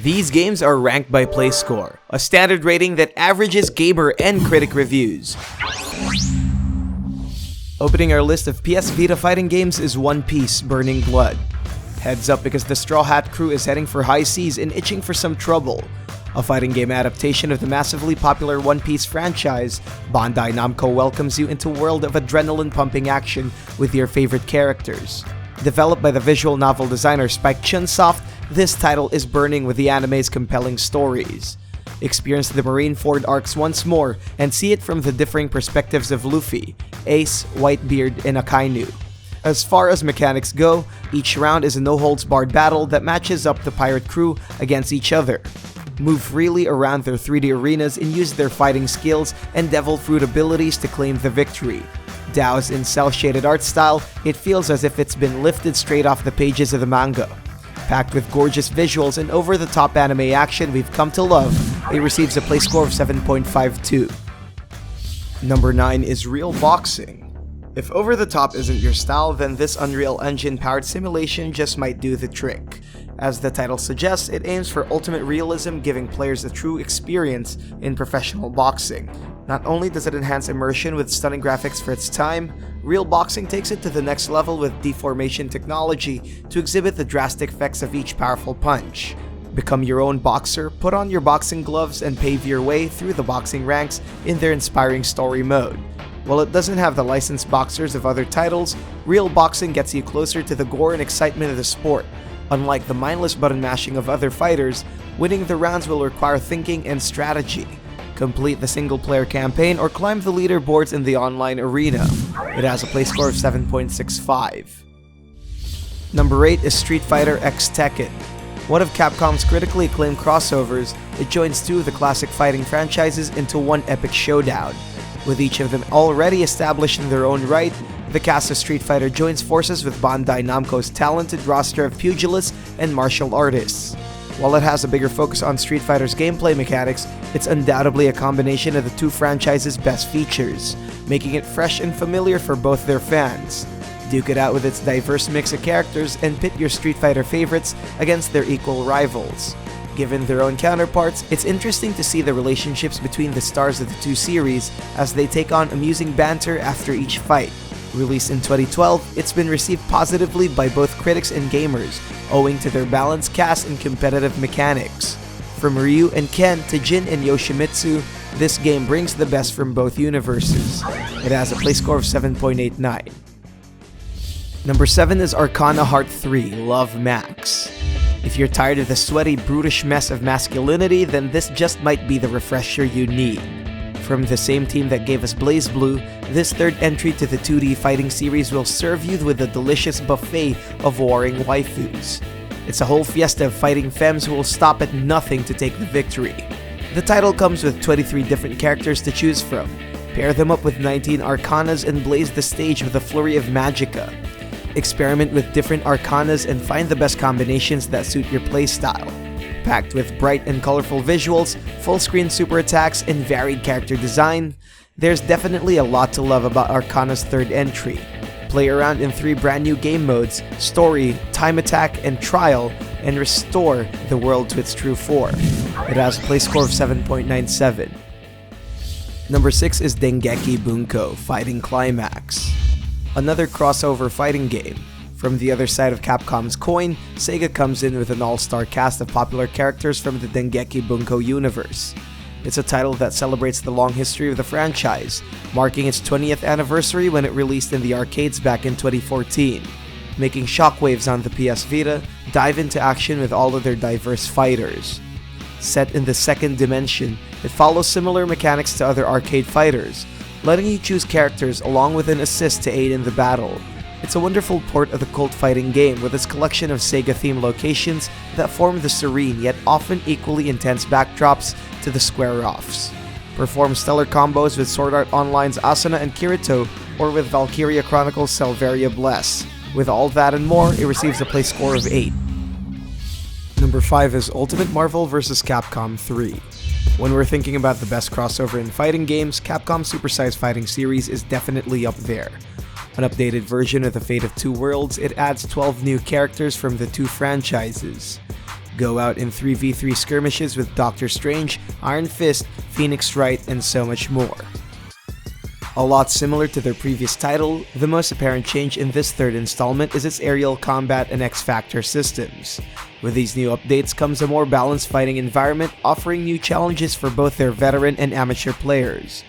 These games are ranked by play score, a standard rating that averages gamer and critic reviews. Opening our list of PS Vita fighting games is One Piece Burning Blood. Heads up because the Straw Hat crew is heading for high seas and itching for some trouble. A fighting game adaptation of the massively popular One Piece franchise, Bandai Namco welcomes you into a world of adrenaline-pumping action with your favorite characters. Developed by the visual novel designer Spike Chunsoft, this title is burning with the anime's compelling stories. Experience the Marineford arcs once more and see it from the differing perspectives of Luffy, Ace, Whitebeard, and Akainu. As far as mechanics go, each round is a no-holds-barred battle that matches up the pirate crew against each other. Move freely around their 3D arenas and use their fighting skills and devil fruit abilities to claim the victory. Doused in cel-shaded art style, it feels as if it's been lifted straight off the pages of the manga. Packed with gorgeous visuals and over-the-top anime action we've come to love, it receives a play score of 7.52. Number 9 is Real Boxing. If over-the-top isn't your style, then this Unreal Engine-powered simulation just might do the trick. As the title suggests, it aims for ultimate realism, giving players a true experience in professional boxing. Not only does it enhance immersion with stunning graphics for its time, Real Boxing takes it to the next level with deformation technology to exhibit the drastic effects of each powerful punch. Become your own boxer, put on your boxing gloves, and pave your way through the boxing ranks in their inspiring story mode. While it doesn't have the licensed boxers of other titles, Real Boxing gets you closer to the gore and excitement of the sport. Unlike the mindless button mashing of other fighters, winning the rounds will require thinking and strategy. Complete the single-player campaign or climb the leaderboards in the online arena. It has a play score of 7.65. Number 8 is Street Fighter X Tekken. One of Capcom's critically acclaimed crossovers, it joins two of the classic fighting franchises into one epic showdown. With each of them already established in their own right, the cast of Street Fighter joins forces with Bandai Namco's talented roster of pugilists and martial artists. While it has a bigger focus on Street Fighter's gameplay mechanics, it's undoubtedly a combination of the two franchises' best features, making it fresh and familiar for both their fans. Duke it out with its diverse mix of characters and pit your Street Fighter favorites against their equal rivals. Given their own counterparts, it's interesting to see the relationships between the stars of the two series as they take on amusing banter after each fight. Released in 2012, it's been received positively by both critics and gamers, owing to their balanced cast and competitive mechanics. From Ryu and Ken to Jin and Yoshimitsu, this game brings the best from both universes. It has a play score of 7.89. Number 7 is Arcana Heart 3 Love Max. If you're tired of the sweaty, brutish mess of masculinity, then this just might be the refresher you need. From the same team that gave us BlazBlue, this third entry to the 2D fighting series will serve you with a delicious buffet of warring waifus. It's a whole fiesta of fighting femmes who will stop at nothing to take the victory. The title comes with 23 different characters to choose from. Pair them up with 19 Arcanas and blaze the stage with a flurry of magicka. Experiment with different Arcanas and find the best combinations that suit your playstyle. Packed with bright and colorful visuals, full-screen super attacks, and varied character design, there's definitely a lot to love about Arcana's third entry. Play around in 3 brand new game modes, Story, Time Attack, and Trial, and restore the world to its true form. It has a play score of 7.97. Number 6 is Dengeki Bunko Fighting Climax. Another crossover fighting game. From the other side of Capcom's coin, Sega comes in with an all-star cast of popular characters from the Dengeki Bunko universe. It's a title that celebrates the long history of the franchise, marking its 20th anniversary when it released in the arcades back in 2014. Making shockwaves on the PS Vita, dive into action with all of their diverse fighters. Set in the second dimension, it follows similar mechanics to other arcade fighters, letting you choose characters along with an assist to aid in the battle. It's a wonderful port of the cult fighting game with its collection of Sega-themed locations that form the serene yet often equally intense backdrops to the square-offs. Perform stellar combos with Sword Art Online's Asuna and Kirito or with Valkyria Chronicles' Selvaria Bless. With all that and more, it receives a play score of 8. Number 5 is Ultimate Marvel vs. Capcom 3. When we're thinking about the best crossover in fighting games, Capcom's Supersize Fighting series is definitely up there. An updated version of the Fate of Two Worlds, it adds 12 new characters from the two franchises. Go out in 3v3 skirmishes with Doctor Strange, Iron Fist, Phoenix Wright, and so much more. A lot similar to their previous title, the most apparent change in this third installment is its aerial combat and X-Factor systems. With these new updates comes a more balanced fighting environment, offering new challenges for both their veteran and amateur players.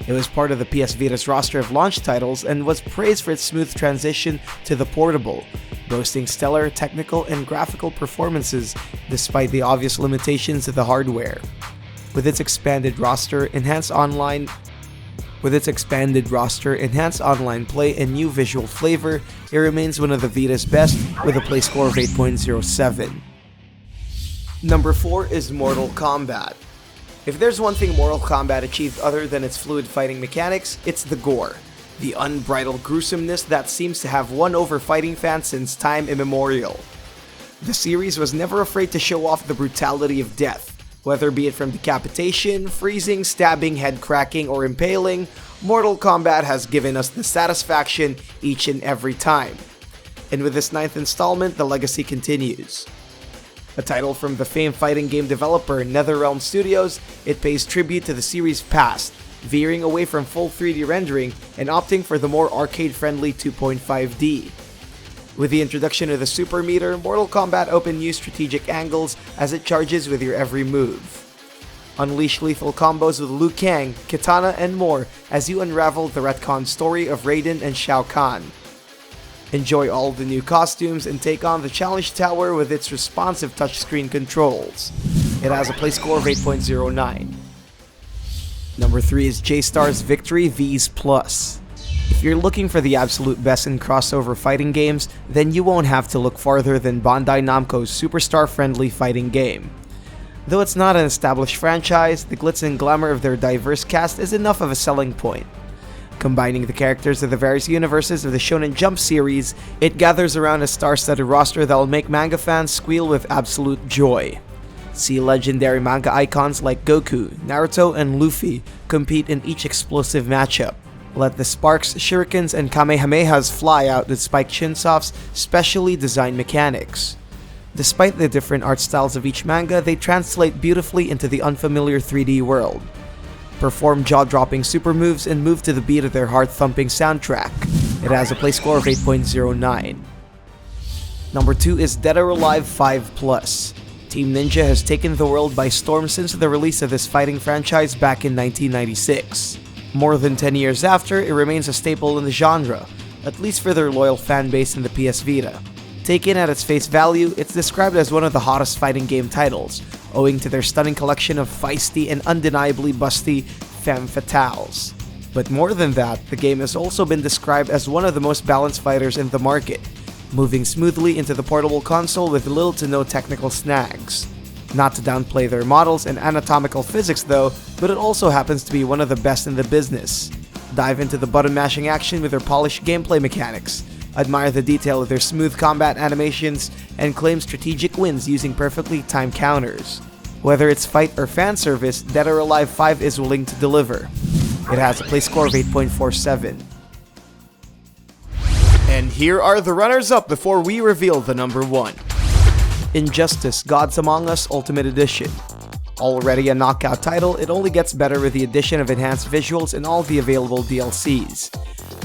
It was part of the PS Vita's roster of launch titles and was praised for its smooth transition to the portable, boasting stellar technical and graphical performances despite the obvious limitations of the hardware. With its expanded roster, enhanced online play, and new visual flavor, it remains one of the Vita's best with a play score of 8.07. Number 4 is Mortal Kombat. If there's one thing Mortal Kombat achieved other than its fluid fighting mechanics, it's the gore. The unbridled gruesomeness that seems to have won over fighting fans since time immemorial. The series was never afraid to show off the brutality of death. Whether be it from decapitation, freezing, stabbing, head cracking, or impaling, Mortal Kombat has given us the satisfaction each and every time. And with this 9th installment, the legacy continues. A title from the famed fighting game developer NetherRealm Studios, it pays tribute to the series' past, veering away from full 3D rendering and opting for the more arcade-friendly 2.5D. With the introduction of the Super Meter, Mortal Kombat opened new strategic angles as it charges with your every move. Unleash lethal combos with Liu Kang, Kitana, and more as you unravel the retcon story of Raiden and Shao Kahn. Enjoy all the new costumes and take on the Challenge Tower with its responsive touchscreen controls. It has a play score of 8.09. Number 3 is J-Star's Victory Vs Plus. If you're looking for the absolute best in crossover fighting games, then you won't have to look farther than Bandai Namco's superstar-friendly fighting game. Though it's not an established franchise, the glitz and glamour of their diverse cast is enough of a selling point. Combining the characters of the various universes of the Shonen Jump series, it gathers around a star-studded roster that will make manga fans squeal with absolute joy. See legendary manga icons like Goku, Naruto, and Luffy compete in each explosive matchup. Let the sparks, shurikens, and kamehamehas fly out with Spike Chunsoft's specially designed mechanics. Despite the different art styles of each manga, they translate beautifully into the unfamiliar 3D world. Perform jaw-dropping super moves and move to the beat of their heart-thumping soundtrack. It has a play score of 8.09. Number 2 is Dead or Alive 5+. Team Ninja has taken the world by storm since the release of this fighting franchise back in 1996. More than 10 years after, it remains a staple in the genre, at least for their loyal fanbase in the PS Vita. Taken at its face value, it's described as one of the hottest fighting game titles, owing to their stunning collection of feisty and undeniably busty femme fatales. But more than that, the game has also been described as one of the most balanced fighters in the market, moving smoothly into the portable console with little to no technical snags. Not to downplay their models and anatomical physics though, but it also happens to be one of the best in the business. Dive into the button mashing action with their polished gameplay mechanics, admire the detail of their smooth combat animations, and claim strategic wins using perfectly timed counters. Whether it's fight or fan service, Dead or Alive 5 is willing to deliver. It has a play score of 8.47. And here are the runners-up before we reveal the number 1. Injustice: Gods Among Us Ultimate Edition. Already a knockout title, it only gets better with the addition of enhanced visuals and all the available DLCs.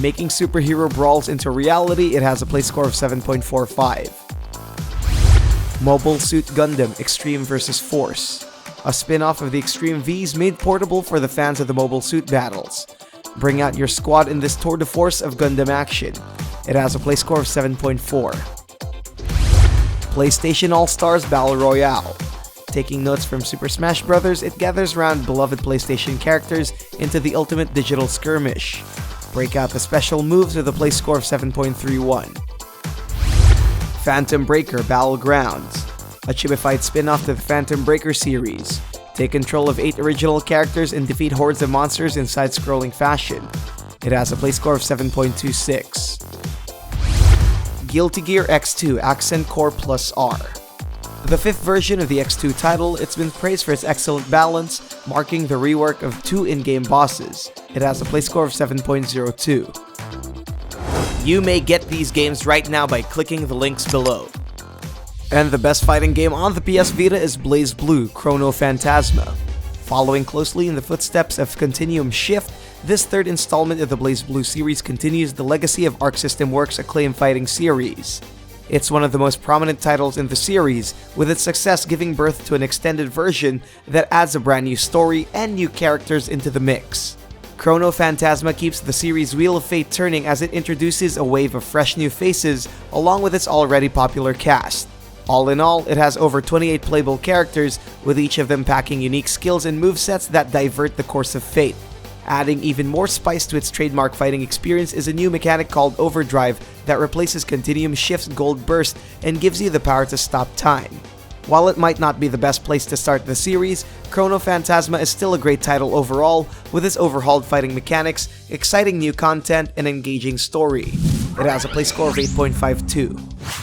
Making superhero brawls into reality, it has a play score of 7.45. Mobile Suit Gundam Extreme vs. Force. A spin-off of the Extreme Vs made portable for the fans of the Mobile Suit battles. Bring out your squad in this tour de force of Gundam action. It has a play score of 7.4. PlayStation All-Stars Battle Royale. Taking notes from Super Smash Bros., it gathers around beloved PlayStation characters into the ultimate digital skirmish. Break out the special moves with a play score of 7.31. Phantom Breaker Battlegrounds. A chibified spin-off to the Phantom Breaker series. Take control of 8 original characters and defeat hordes of monsters in side-scrolling fashion. It has a play score of 7.26. Guilty Gear X2 Accent Core Plus R. The 5th version of the X2 title, it's been praised for its excellent balance, marking the rework of 2 in-game bosses. It has a play score of 7.02. You may get these games right now by clicking the links below. And the best fighting game on the PS Vita is BlazBlue Chrono Phantasma. Following closely in the footsteps of Continuum Shift, this third installment of the BlazBlue series continues the legacy of Arc System Works' acclaimed fighting series. It's one of the most prominent titles in the series, with its success giving birth to an extended version that adds a brand new story and new characters into the mix. Chrono Phantasma keeps the series' Wheel of Fate turning as it introduces a wave of fresh new faces along with its already popular cast. All in all, it has over 28 playable characters, with each of them packing unique skills and movesets that divert the course of fate. Adding even more spice to its trademark fighting experience is a new mechanic called Overdrive that replaces Continuum Shift's Gold Burst and gives you the power to stop time. While it might not be the best place to start the series, Chrono Phantasma is still a great title overall, with its overhauled fighting mechanics, exciting new content, and engaging story. It has a play score of 8.52.